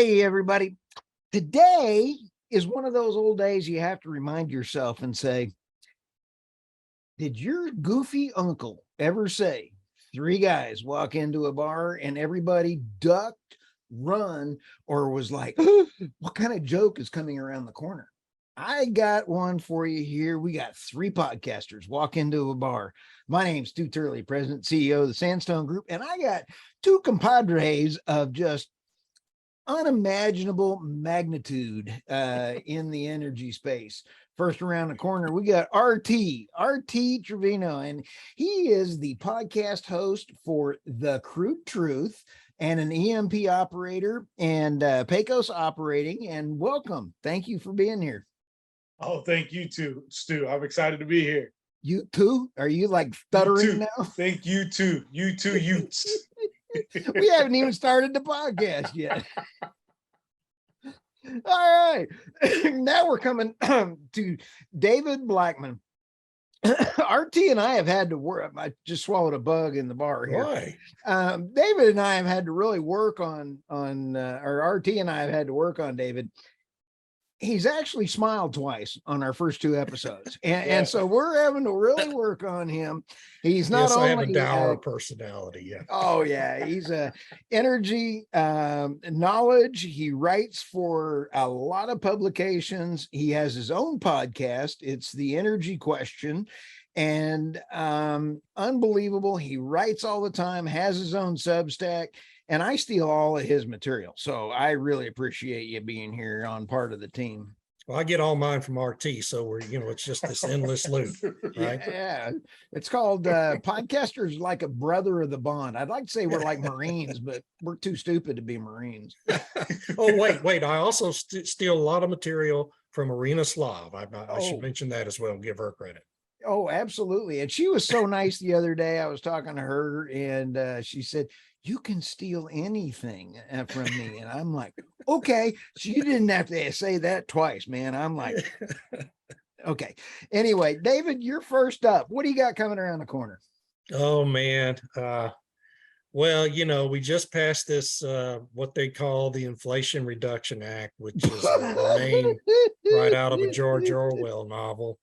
Hey, everybody. Today is one of those old days you have to remind yourself and say, did your goofy uncle ever say three guys walk into a bar and everybody ducked, run, or was like, what kind of joke is coming around the corner? I got one for you here. We got three podcasters walk into a bar. My name's Stu Turley, President, CEO of the Sandstone Group, and I got two compadres of just unimaginable magnitude in the energy space. First around the corner, we got RT Trevino, and he is the podcast host for The Crude Truth and an EMP operator and Pecos operating. And welcome. Thank you for being here. Oh, thank you too, Stu. I'm excited to be here. You too? Are you like stuttering now? Thank you too. You too, Utes. We haven't even started the podcast yet. All right. Now we're coming to David Blackmon. RT and I have had to work. I just swallowed a bug in the bar here. Why? David and I have had to really work on or RT and I have had to work on David. He's actually smiled twice on our first two episodes. And so we're having to really work on him. He's not yes, only I have a dour personality. Yeah. Oh yeah. He's a energy, knowledge. He writes for a lot of publications. He has his own podcast. It's The Energy Question, and unbelievable. He writes all the time, has his own Substack, and I steal all of his material. So I really appreciate you being here on part of the team. Well, I get all mine from RT, so we're, it's just this endless loop, right? Yeah, it's called podcasters like a brother of the bond. I'd like to say we're like Marines, but we're too stupid to be Marines. Oh, wait. I also steal a lot of material from Arena Slav. I should mention that as well and give her credit. Oh, absolutely. And she was so nice the other day. I was talking to her and she said, you can steal anything from me. And I'm like, okay. So you didn't have to say that twice, man. I'm like, okay. Anyway, David, you're first up. What do you got coming around the corner? Oh, man. Well, we just passed this, what they call the Inflation Reduction Act, which is a name right out of a George Orwell novel.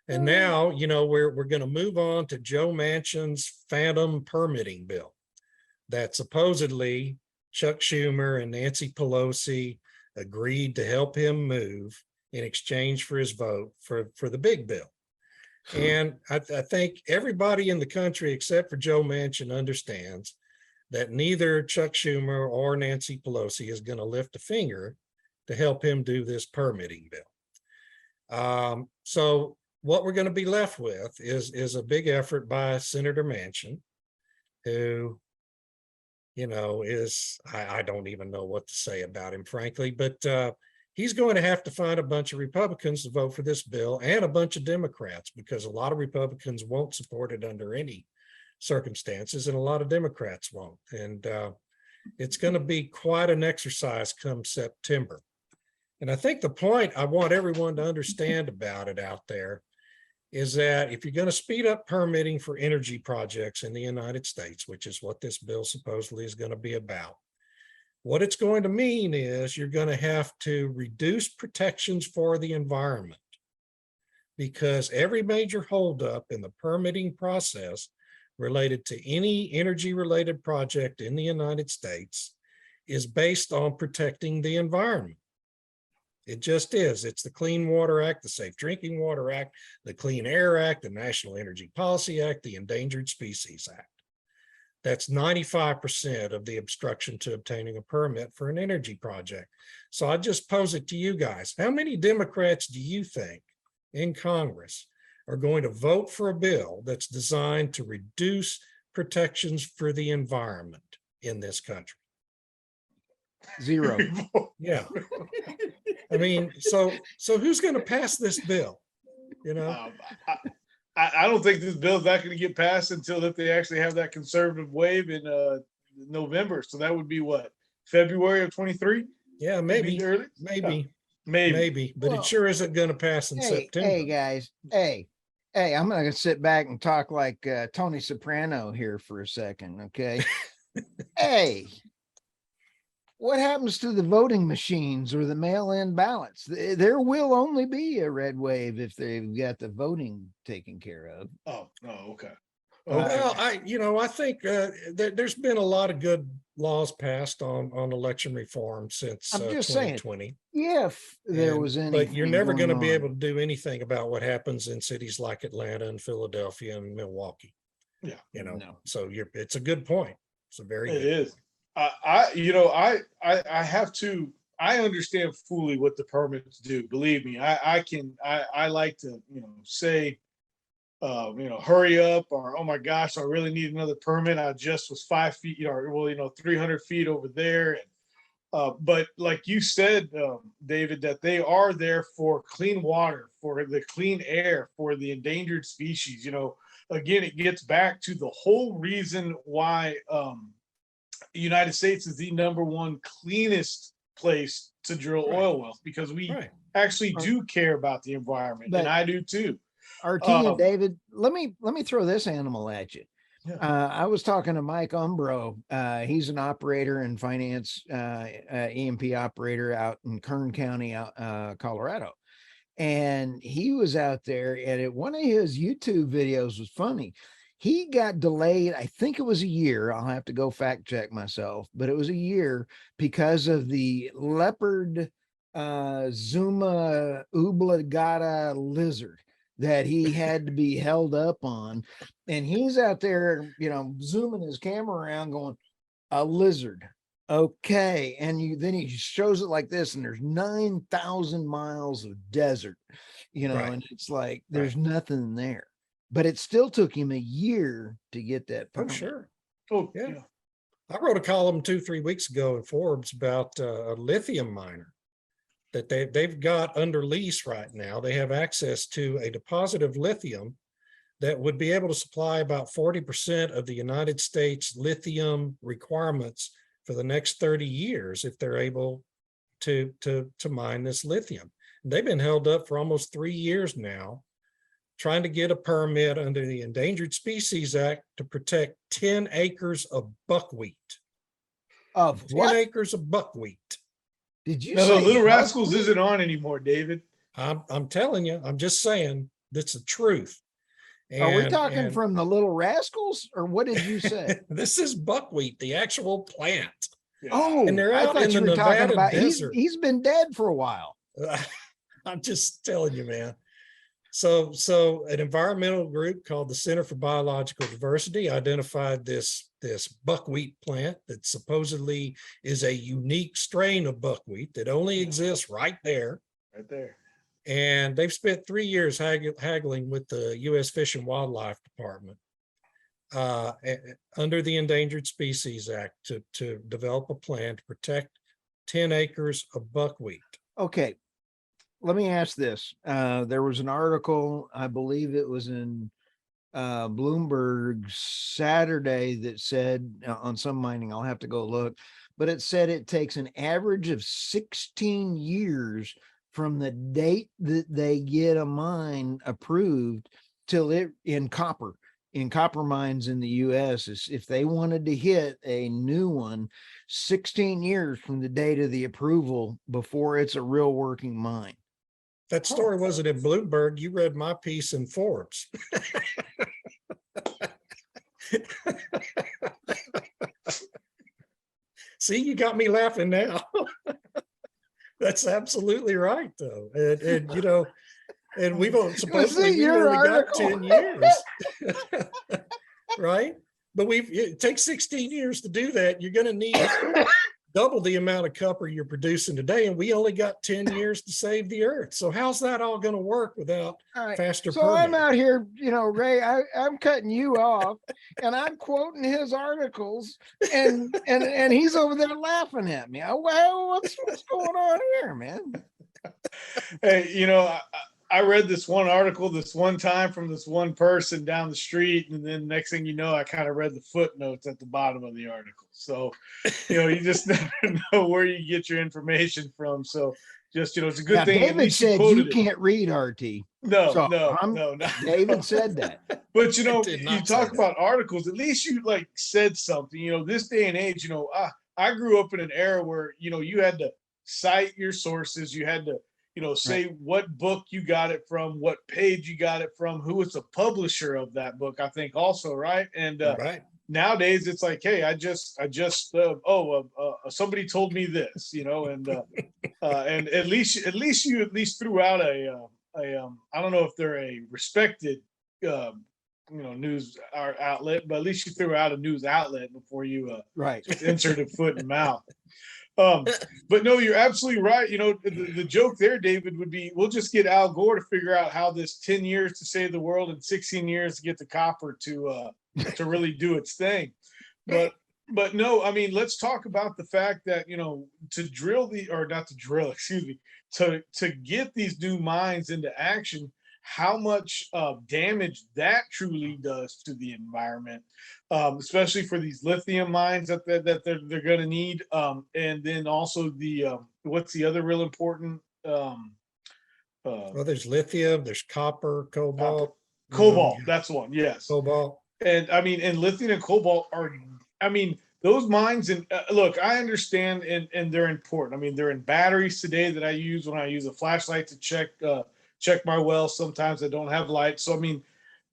And now, we're going to move on to Joe Manchin's phantom permitting bill that supposedly Chuck Schumer and Nancy Pelosi agreed to help him move in exchange for his vote for the big bill. And I think everybody in the country, except for Joe Manchin, understands that neither Chuck Schumer or Nancy Pelosi is going to lift a finger to help him do this permitting bill. So what we're going to be left with is a big effort by Senator Manchin, who, I don't even know what to say about him, frankly, but he's going to have to find a bunch of Republicans to vote for this bill and a bunch of Democrats, because a lot of Republicans won't support it under any circumstances and a lot of Democrats won't. And it's going to be quite an exercise come September. And I think the point I want everyone to understand about it out there is that if you're going to speed up permitting for energy projects in the United States, which is what this bill supposedly is going to be about, what it's going to mean is you're going to have to reduce protections for the environment, because every major holdup in the permitting process related to any energy-related project in the United States is based on protecting the environment. It just is. It's the Clean Water Act, the Safe Drinking Water Act, the Clean Air Act, the National Energy Policy Act, the Endangered Species Act. That's 95% of the obstruction to obtaining a permit for an energy project. So I just pose it to you guys. How many Democrats do you think in Congress are going to vote for a bill that's designed to reduce protections for the environment in this country? Zero. Yeah. I mean, so who's going to pass this bill? I don't think this bill is not going to get passed until that they actually have that conservative wave in November. So that would be what, February of 23? Yeah, maybe. Early? Maybe. But it sure isn't going to pass in September. Hey guys. Hey, I'm going to sit back and talk like Tony Soprano here for a second. Okay. Hey, what happens to the voting machines or the mail-in ballots? There will only be a red wave if they've got the voting taken care of. Oh, okay. Well, I think there's been a lot of good laws passed on election reform since I'm just saying, 2020. if there was anything, But you're never going to be on. able to do anything about what happens in cities like Atlanta and Philadelphia and Milwaukee. Yeah. No. So it's a good point. It's a very good It is. point. I have to. I understand fully what the permits do. Believe me, I like to, say, hurry up, or, oh my gosh, I really need another permit. I just was 5 feet, or 300 feet over there. But like you said, David, that they are there for clean water, for the clean air, for the endangered species. Again, it gets back to the whole reason why the United States is the #1 cleanest place to drill oil wells, because we actually do care about the environment, and I do too. RT and David, let me throw this animal at you. Yeah. I was talking to Mike Umbro. He's an operator and finance E&P operator out in Kern County, Colorado. And he was out there, and one of his YouTube videos was funny. He got delayed, I think it was a year. I'll have to go fact check myself, but it was a year because of the leopard Zuma oblongata lizard that he had to be held up on. And he's out there, zooming his camera around going, a lizard. Okay. And then he shows it like this, and there's 9,000 miles of desert, and it's like, there's nothing there, but it still took him a year to get that permit. Oh, sure. Oh, yeah. I wrote a column 2-3 weeks ago in Forbes about a lithium miner that they've got under lease right now. They have access to a deposit of lithium that would be able to supply about 40% of the United States lithium requirements for the next 30 years if they're able to mine this lithium. And they've been held up for almost 3 years now, trying to get a permit under the Endangered Species Act to protect 10 acres of buckwheat. Of 10 what? acres of buckwheat. Did you No, say Little Rascals buckwheat? isn't on anymore, David. I'm telling you, I'm just saying that's the truth. Are we talking from the Little Rascals, or what did you say? This is buckwheat, the actual plant. Yeah. Oh, And they're I out thought in you the were talking Nevada about desert. he's been dead for a while. I'm just telling you, man. So an environmental group called the Center for Biological Diversity identified this buckwheat plant that supposedly is a unique strain of buckwheat that only exists right there. Right there. And they've spent 3 years haggling with the U.S. Fish and Wildlife Department under the Endangered Species Act to develop a plan to protect 10 acres of buckwheat. Okay, let me ask this. There was an article, I believe it was in Bloomberg Saturday, that said on some mining, I'll have to go look, but it said it takes an average of 16 years from the date that they get a mine approved till it in copper mines in the US, is if they wanted to hit a new one, 16 years from the date of the approval before it's a real working mine. That story wasn't in Bloomberg. You read my piece in Forbes. See, you got me laughing now. That's absolutely right, though. And we've supposedly we've only got 10 years. Right? But it takes 16 years to do that. You're going to need double the amount of copper you're producing today, and we only got 10 years to save the earth. So how's that all going to work without faster So permitting? I'm out here, Ray, I'm cutting you off, and I'm quoting his articles, and he's over there laughing at me. Well, what's going on here, man? Hey, I read this one article this one time from this one person down the street, and then next thing you know, I kind of read the footnotes at the bottom of the article. So, you just never know where you get your information from. So just, it's a good Now, thing. David said you can't read RT. No, So no. David said that. But, did you not talk say about articles, at least you said something, this day and age, I grew up in an era where, you had to cite your sources. You had to, Right. say what book you got it from, what page you got it from, who was the publisher of that book, I think also, right? And Right. nowadays it's like, hey, somebody told me this, and at least threw out I don't know if they're a respected news outlet, but at least you threw out a news outlet before you Right. just inserted foot in mouth. um but no, you're absolutely right. The joke there, David, would be, we'll just get Al Gore to figure out how this 10 years to save the world and 16 years to get the copper to really do its thing. But no, I mean, let's talk about the fact that, to drill or not to drill, excuse me, to get these new mines into action, how much damage that truly does to the environment, especially for these lithium mines that they're going to need, and then also what's the other real important, Well, there's lithium, there's copper, copper, cobalt, cobalt. That's one, yes. cobalt. And I mean, and lithium and cobalt are, I mean, those mines. And look, I understand, and they're important. I mean, they're in batteries today that I use when I use a flashlight to check my well. Sometimes I don't have light, so I mean,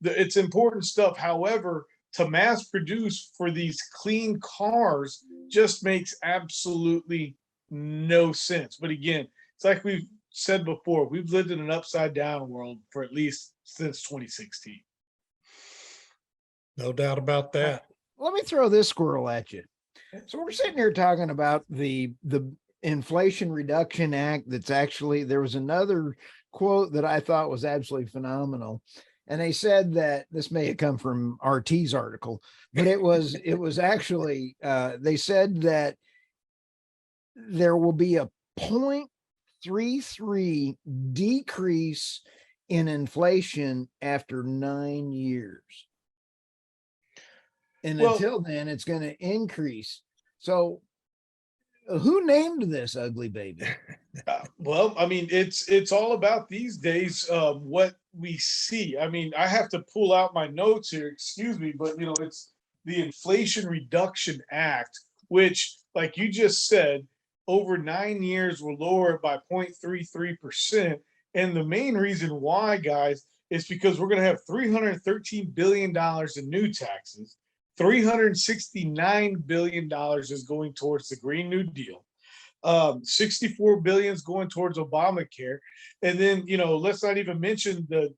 it's important stuff. However, to mass produce for these clean cars just makes absolutely no sense. But again, it's like we've said before, we've lived in an upside down world for at least since 2016. No doubt about that. Let me throw this squirrel at you. So we're sitting here talking about the Inflation Reduction Act. That's actually, there was another quote that I thought was absolutely phenomenal. And they said that this may have come from RT's article, but it was actually, they said that there will be a 0.33 decrease in inflation after 9 years. And Well, until then, it's going to increase. So who named this ugly baby? well, I mean, it's all about these days what we see. I mean, I have to pull out my notes here, excuse me, but it's the Inflation Reduction Act, which, like you just said, over 9 years will lower it by 0.33%. And the main reason why, guys, is because we're going to have $313 billion in new taxes. $369 billion is going towards the Green New Deal. 64 billion is going towards Obamacare. And then, let's not even mention the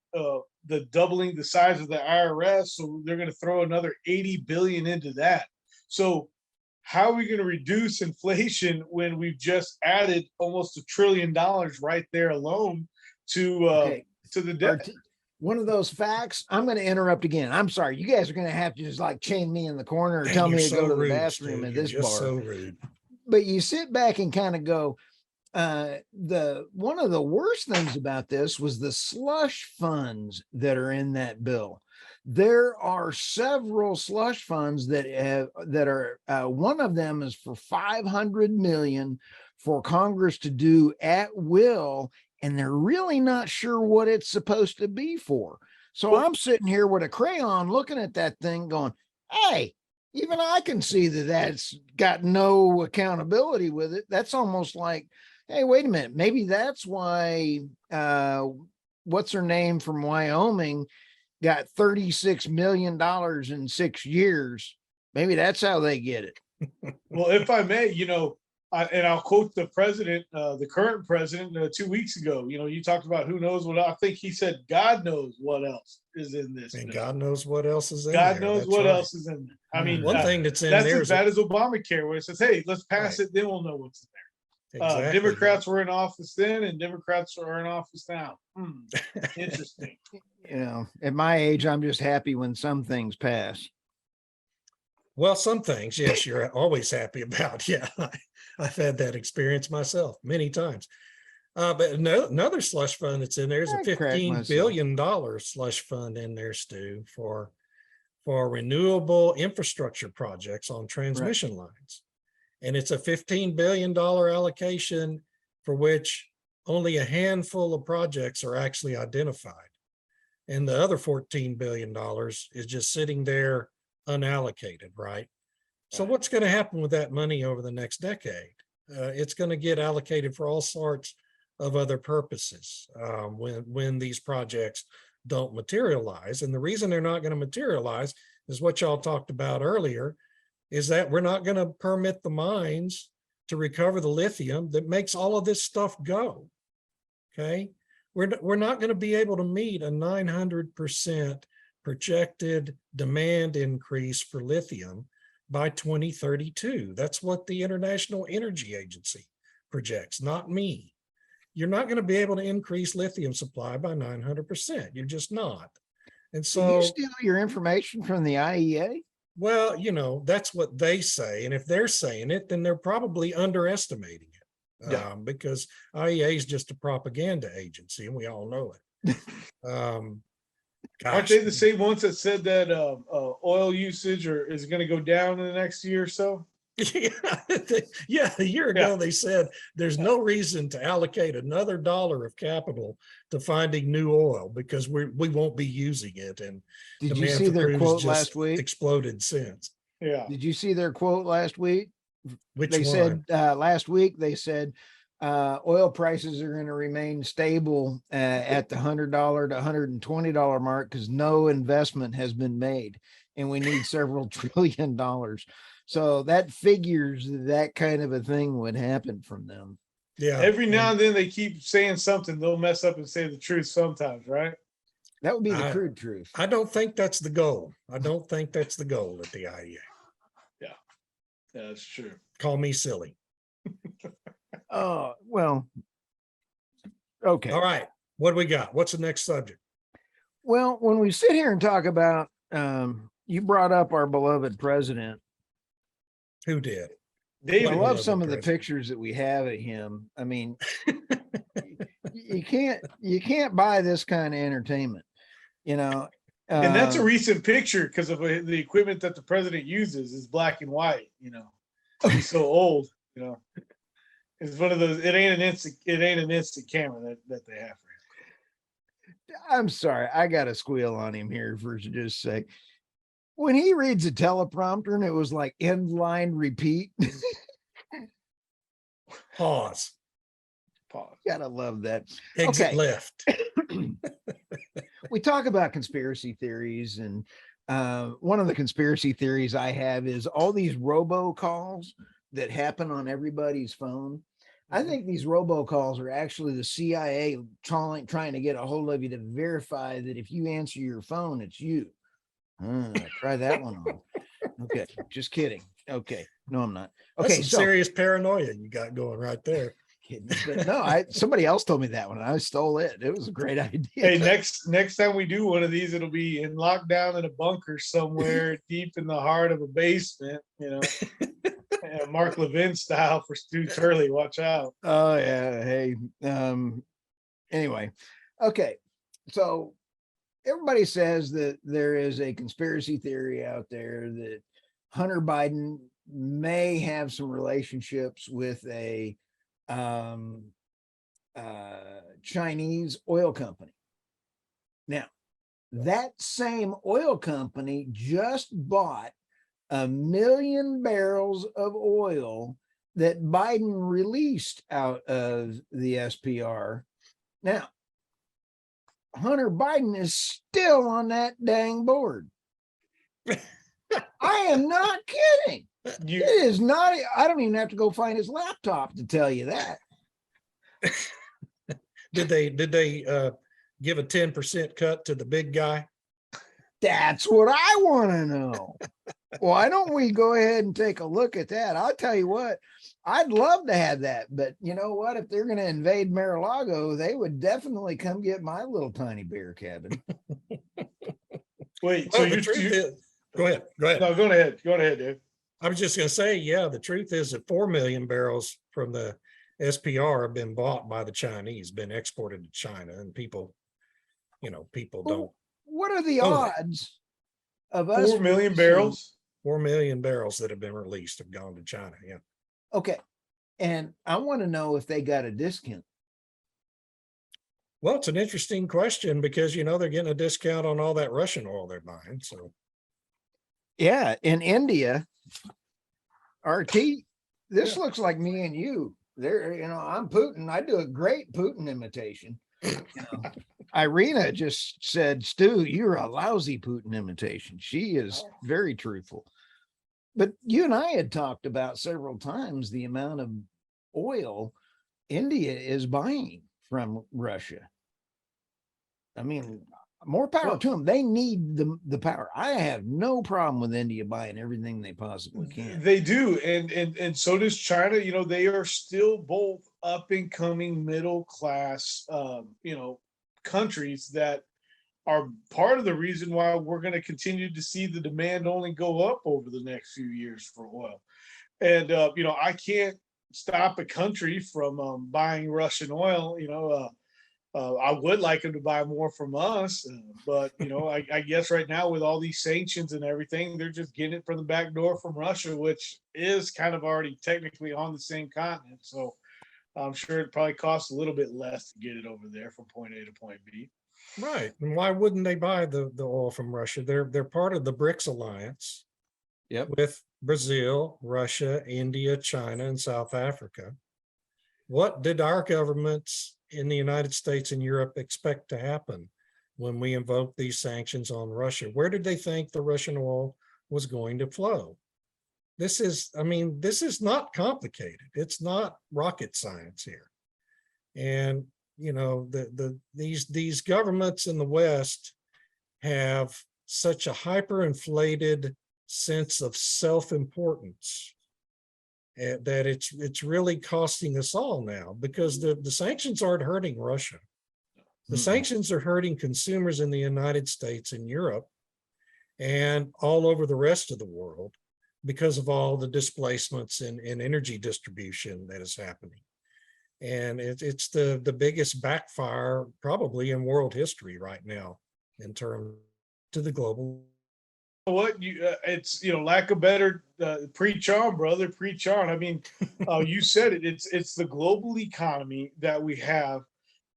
doubling the size of the IRS. So they're going to throw another 80 billion into that. So how are we going to reduce inflation when we've just added almost $1 trillion right there alone to the debt? One of those facts. I'm going to interrupt again. I'm sorry. You guys are going to have to just like chain me in the corner or tell me to go to the bathroom at this bar. So rude. But you sit back and kind of go, one of the worst things about this was the slush funds that are in that bill. There are several slush funds that are one of them is for 500 million for Congress to do at will, and they're really not sure what it's supposed to be for. So I'm sitting here with a crayon looking at that thing going, hey, even I can see that that's got no accountability with it. That's almost like, hey, wait a minute. Maybe that's why what's her name from Wyoming got $36 million in 6 years. Maybe that's how they get it. Well, if I may, and I'll quote the president, the current president, 2 weeks ago. You talked about who knows what. I think he said, God knows what else is in this. And God knows what else is in God there. knows That's what right. else is in there. I mean, one thing that's in that's there as is bad as Obamacare, where it says, hey, let's pass it, then we'll know what's in there. exactly. Democrats were in office then, and Democrats are in office now. Interesting. At my age, I'm just happy when some things pass. Well, some things, yes, you're always happy about. Yeah, I've had that experience myself many times. But another slush fund that's in there is a $15 billion slush fund in there, Stu, for renewable infrastructure projects on transmission lines. And it's a $15 billion allocation for which only a handful of projects are actually identified. And the other $14 billion is just sitting there unallocated, right? So what's going to happen with that money over the next decade? It's going to get allocated for all sorts of other purposes when these projects don't materialize. And the reason they're not going to materialize is what y'all talked about earlier, is that we're not going to permit the mines to recover the lithium that makes all of this stuff go. Okay. We're not going to be able to meet a 900% projected demand increase for lithium by 2032. That's what the International Energy Agency projects, not me. You're not going to be able to increase lithium supply by 900%. You're just not. And Did you so, steal your information from the IEA? well, that's what they say. And if they're saying it, then they're probably underestimating it. Yeah. Because IEA is just a propaganda agency, and we all know it. Aren't they the same ones that said that oil usage is going to go down in the next year or so? Yeah, a year ago they said there's no reason to allocate another dollar of capital to finding new oil because we won't be using it. And Did you demand see for their crude has quote just last week? exploded since. Yeah. Did you see their quote last week? Which They one? said last week, they said oil prices are going to remain stable at the $100 to $120 mark because no investment has been made and we need several $trillion. So that figures that kind of a thing would happen from them. Yeah. Every now and then they keep saying something. They'll mess up and say the truth sometimes, right? That would be the crude truth. I don't think that's the goal. I don't think that's the goal at the IEA. Yeah, that's true. Call me silly. Oh, well, okay. All right. What do we got? What's the next subject? Well, when we sit here and talk about, you brought up our beloved president. Who did? I David, love some of the president. pictures that we have of him. I mean, you can't buy this kind of entertainment, and that's a Um, recent picture because of the equipment that the president uses is black and white. He's so old. It's one of those. It ain't an instant camera that they have for him. I'm sorry, I got to squeal on him here for just a sec. When he reads a teleprompter and it was like end line repeat, Pause. Pause. gotta love that. Exit Okay. left. We talk about conspiracy theories, and one of the conspiracy theories I have is all these robocalls that happen on everybody's phone. I think these robocalls are actually the CIA trying to get a hold of you to verify that if you answer your phone, it's you. Try that one on. Okay, just kidding. Okay, no, I'm not. That's Okay, some so serious paranoia you got going right there. but no, somebody else told me that one. I stole it. It was a great idea. Hey, next time we do one of these, it'll be in lockdown in a bunker somewhere deep in the heart of a basement. Mark Levin style for Stu Turley. Watch out. Oh yeah. Hey. Anyway, okay. So everybody says that there is a conspiracy theory out there that Hunter Biden may have some relationships with a Chinese oil company. Now, that same oil company just bought 1 million barrels of oil that Biden released out of the SPR. Now, Hunter Biden is still on that dang board. I am not kidding. It is not. I don't even have to go find his laptop to tell you that. Did they give a 10% cut to the big guy? That's what I want to know. Why don't we go ahead and take a look at that? I'll tell you what, I'd love to have that, but you know what? If they're going to invade Mar-a-Lago, they would definitely come get my little tiny bear cabin. Wait, Well, so the truth is, go ahead. No, go ahead, Dave. I was just going to say, yeah, the truth is that 4 million barrels from the SPR have been bought by the Chinese, been exported to China, and people don't. What are the know that. odds of us 4 million releasing- barrels. 4 million barrels that have been released have gone to China. Yeah. Okay. And I want to know if they got a discount. Well, it's an interesting question because, they're getting a discount on all that Russian oil they're buying. So, Yeah. In India, RT, this Yeah. looks like me and you. There, I'm Putin. I do a great Putin imitation. Irina just said, Stu, you're a lousy Putin imitation. She is very truthful. But you and I had talked about several times the amount of oil India is buying from Russia. I mean, more power to them. They need the power. I have no problem with India buying everything they possibly can. They do, and so does China. They are still both up and coming middle class, countries that are part of the reason why we're going to continue to see the demand only go up over the next few years for oil. And I can't stop a country from buying Russian oil. I would like them to buy more from us, but I guess right now with all these sanctions and everything, they're just getting it from the back door from Russia, which is kind of already technically on the same continent. So I'm sure it probably costs a little bit less to get it over there from point A to point B. Right. And why wouldn't they buy the oil from Russia? They're part of the BRICS alliance. Yep. With Brazil, Russia, India, China, and South Africa. What did our governments in the United States and Europe expect to happen when we invoked these sanctions on Russia? Where did they think the Russian oil was going to flow? This is not complicated. It's not rocket science here. And these governments in the West have such a hyperinflated sense of self-importance that it's really costing us all now, because the sanctions aren't hurting Russia. The sanctions are hurting consumers in the United States and Europe and all over the rest of the world because of all the displacements in energy distribution that is happening. And it's the biggest backfire probably in world history right now in terms to the global. What it's lack of better, preach on, brother, preach on. I mean, you said it. It's the global economy that we have,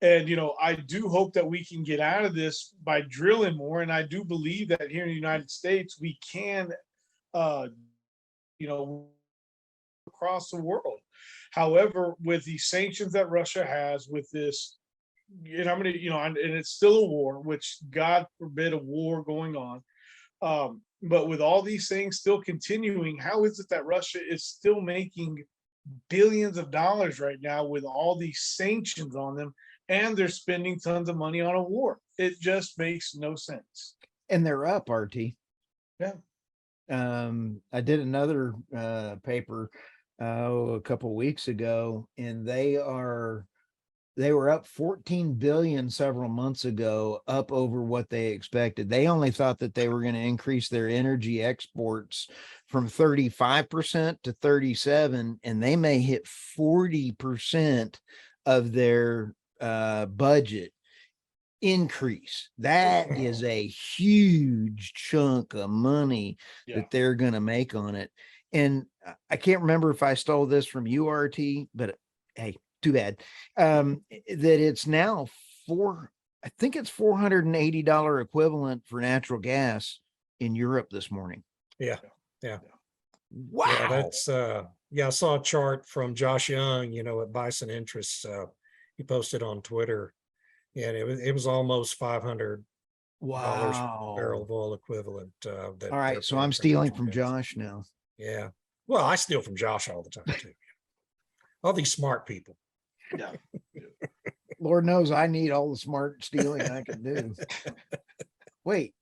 and I do hope that we can get out of this by drilling more. And I do believe that here in the United States we can, across the world. However, with the sanctions that Russia has, with this, and I'm gonna, and it's still a war, which God forbid a war going on. But with all these things still continuing, how is it that Russia is still making billions of dollars right now with all these sanctions on them, and they're spending tons of money on a war? It just makes no sense. And they're up, RT. Yeah. I did another paper a couple of weeks ago, and they were up 14 billion several months ago, up over what they expected. They only thought that they were going to increase their energy exports from 35% to 37%, and they may hit 40% of their budget increase. That is a huge chunk of money that they're going to make on it. And I can't remember if I stole this from you, RT, but hey, too bad. That it's now I think it's $480 equivalent for natural gas in Europe this morning. Yeah. Wow. Yeah, that's I saw a chart from Josh Young, at Bison Interests. He posted on Twitter, and it was almost $500 barrel of oil equivalent. All right, so I'm stealing from Josh now. Yeah. Well, I steal from Josh all the time too. All these smart people. Yeah. Lord knows I need all the smart stealing I can do. Wait,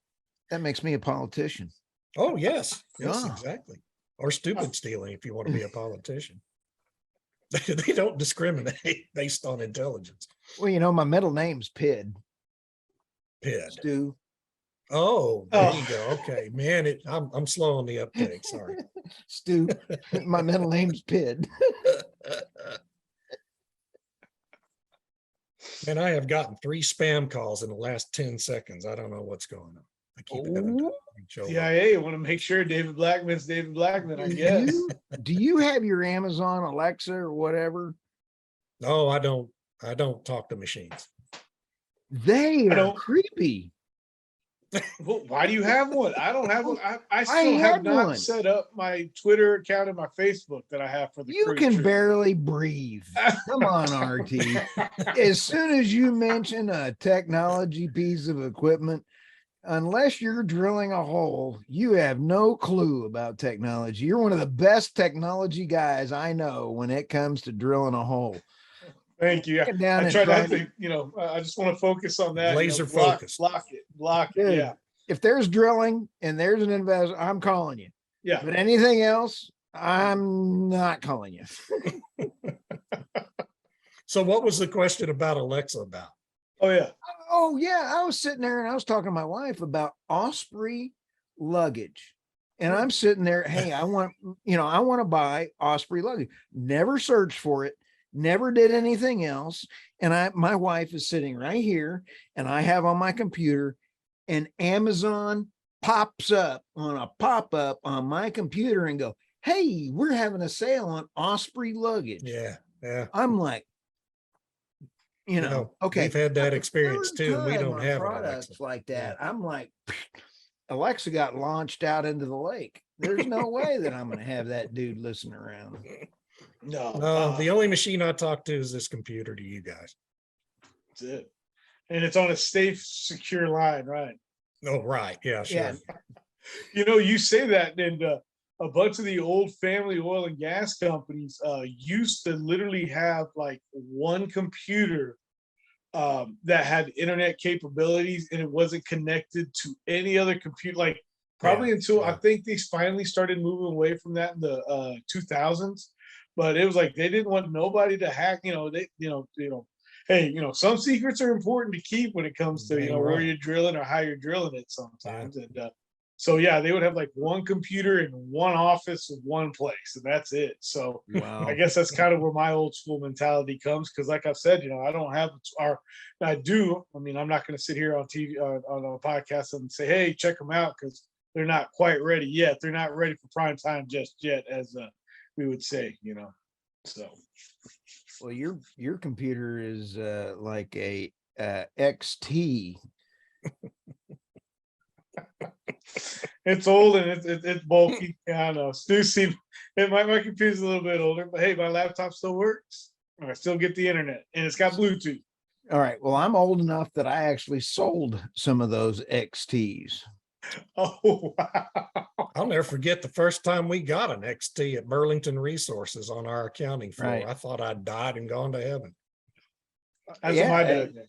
that makes me a politician. Oh, yes. Yes, exactly. Or stupid stealing if you want to be a politician. They don't discriminate based on intelligence. Well, my middle name's Pid. Pid. Stu. Oh, there you go. Okay, man, I'm slow on the uptake. Sorry. Stu. My middle name's Pid. And I have gotten 3 spam calls in the last 10 seconds. I don't know what's going on. I keep having to CIA, I want to make sure David Blackman's David Blackman, I guess. Do you have your Amazon Alexa or whatever? No, I don't talk to machines. They are creepy. Well, why do you have one? I don't have one. I still had have not one. set up my Twitter account and my Facebook that I have for the You cruise can trip. barely breathe. Come on, RT. As soon as you mention a technology piece of equipment, unless you're drilling a hole, you have no clue about technology. You're one of the best technology guys I know when it comes to drilling a hole. Thank you. Get down I and try try not to, I just want to focus on that. Laser block, focused. block it. Dude, Yeah. if there's drilling and there's an investor, I'm calling you. Yeah. But anything else, I'm not calling you. So what was the question about Alexa about? Oh, yeah. Oh, yeah. I was sitting there and I was talking to my wife about Osprey luggage. And I'm sitting there, hey, I want to buy Osprey luggage. Never searched for it, never did anything else. And my wife is sitting right here, and I have on my computer, and Amazon pops up on a pop-up on my computer and go, hey, we're having a sale on Osprey luggage. Yeah. Yeah. I'm like, okay. We've had that experience Third too, and we time don't on have an products Alexa. like that. Yeah. I'm like, Alexa got launched out into the lake. There's no way that I'm going to have that dude listen around. No. The only machine I talk to is this computer to you guys. That's it. And it's on a safe, secure line, right? Oh, right. Yeah, sure. Yeah. You say that, and a bunch of the old family oil and gas companies used to literally have like one computer that had internet capabilities, and it wasn't connected to any other computer. Like probably until I think they finally started moving away from that in the 2000s. But it was like they didn't want nobody to hack. Hey, some secrets are important to keep when it comes to where you're drilling or how you're drilling it sometimes. And so yeah, they would have like one computer in one office in one place, and that's it. So Wow. I guess that's kind of where my old school mentality comes, because like I've said, I don't have I do. I mean, I'm not going to sit here on TV on a podcast and say, hey, check them out, because they're not quite ready yet. They're not ready for prime time just yet, as we would say, So. Well, your computer is like a XT. It's old and it's bulky. Yeah, I know. Stu, see, my computer's a little bit older, but hey, my laptop still works. I still get the internet, and it's got Bluetooth. All right. Well, I'm old enough that I actually sold some of those XTs. Oh, wow. I'll never forget the first time we got an XT at Burlington Resources on our accounting floor. Right. I thought I'd died and gone to heaven. That's what my dad did.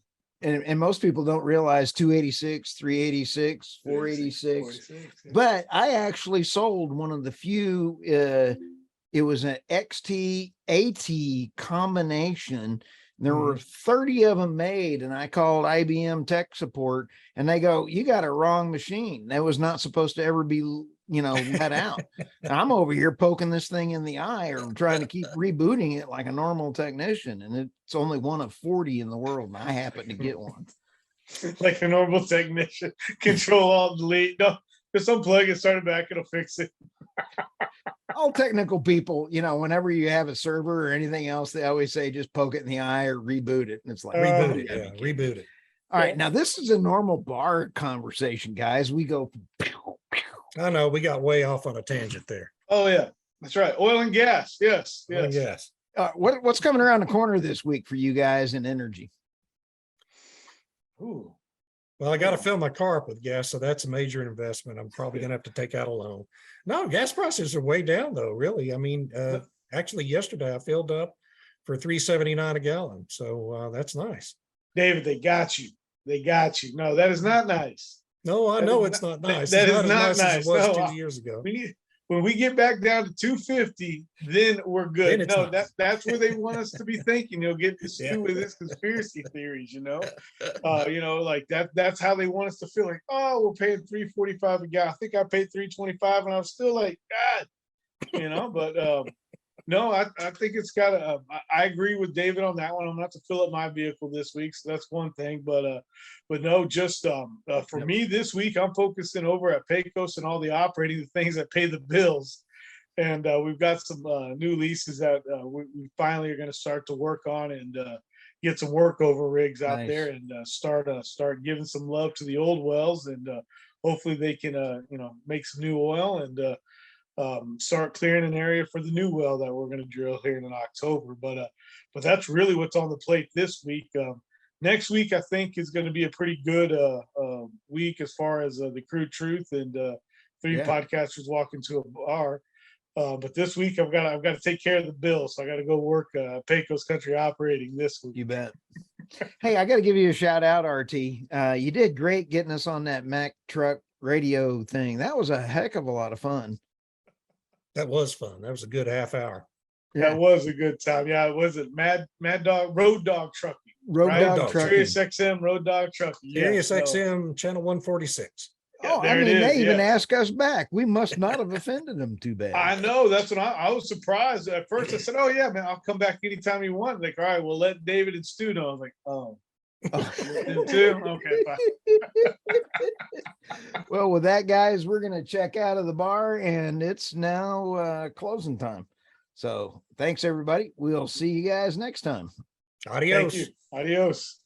And most people don't realize 286, 386, 486. Yeah. But I actually sold one of the few. It was an XT AT combination. There were 30 of them made, and I called IBM tech support, and they go, you got a wrong machine. That was not supposed to ever be, let out. I'm over here poking this thing in the eye or trying to keep rebooting it like a normal technician. And it's only one of 40 in the world. And I happen to get one. Like a normal technician, Control Alt Delete. No, just unplug it, start it back, it'll fix it. All technical people, whenever you have a server or anything else, they always say just poke it in the eye or reboot it. And it's like, Reboot it. Yeah, reboot it. All right. Now, this is a normal bar conversation, guys. We go. I know we got way off on a tangent there. Oh, yeah. That's right. Oil and gas. Yes. Oil and gas. What's coming around the corner this week for you guys in energy? Ooh. Well, I got to fill my car up with gas, so that's a major investment. I'm probably going to have to take out a loan. No, gas prices are way down, though, really. I mean, actually, yesterday I filled up for $3.79 a gallon, so that's nice. David, they got you. They got you. No, that is not nice. No, I know it's not nice. That It's is not as nice. It was No, 2 years ago. When we get back down to 250, then we're good. Then No, that's where they want us to be thinking. Get this with this conspiracy theories. Like that's how they want us to feel. Like, oh, we're paying $3.45 a gallon. I think I paid $3.25, and I'm still like, God, But no, I think it's got to. I agree with David on that one. I'm gonna have to fill up my vehicle this week, so that's one thing. But no, just for me this week, I'm focusing over at Pecos and all the operating, the things that pay the bills, and we've got some new leases that we finally are going to start to work on, and get some workover rigs out Nice. there and start giving some love to the old wells, and hopefully they can make some new oil and start clearing an area for the new well that we're going to drill here in October. But that's really what's on the plate this week. Next week, I think, is going to be a pretty good week as far as the Crude Truth and three Yeah. podcasters walk into a bar. But this week I've got to take care of the bill, so I got to go work Pecos Country Operating this week. You bet. Hey, I got to give you a shout out, RT. You did great getting us on that Mac truck radio thing. That was a heck of a lot of fun. That was fun. That was a good half hour. That was a good time. Yeah, was it Mad Dog Road Dog Trucking? Road right? Dog Dog Trucking. Sirius XM Road Dog Trucking. Sirius Yeah, XM channel 146. Yeah, Oh, I there it mean, is, they even yeah. asked us back. We must not have offended them too bad. I know. That's what I was surprised at first. I said, "Oh yeah, man, I'll come back anytime you want." Like, all right, we'll let David and Stu know. I was like, "Oh, them too? Okay, fine." Well, with that, guys, we're going to check out of the bar, and it's now closing time. So thanks, everybody. We'll see you guys next time. Thank Adios. you. Adios.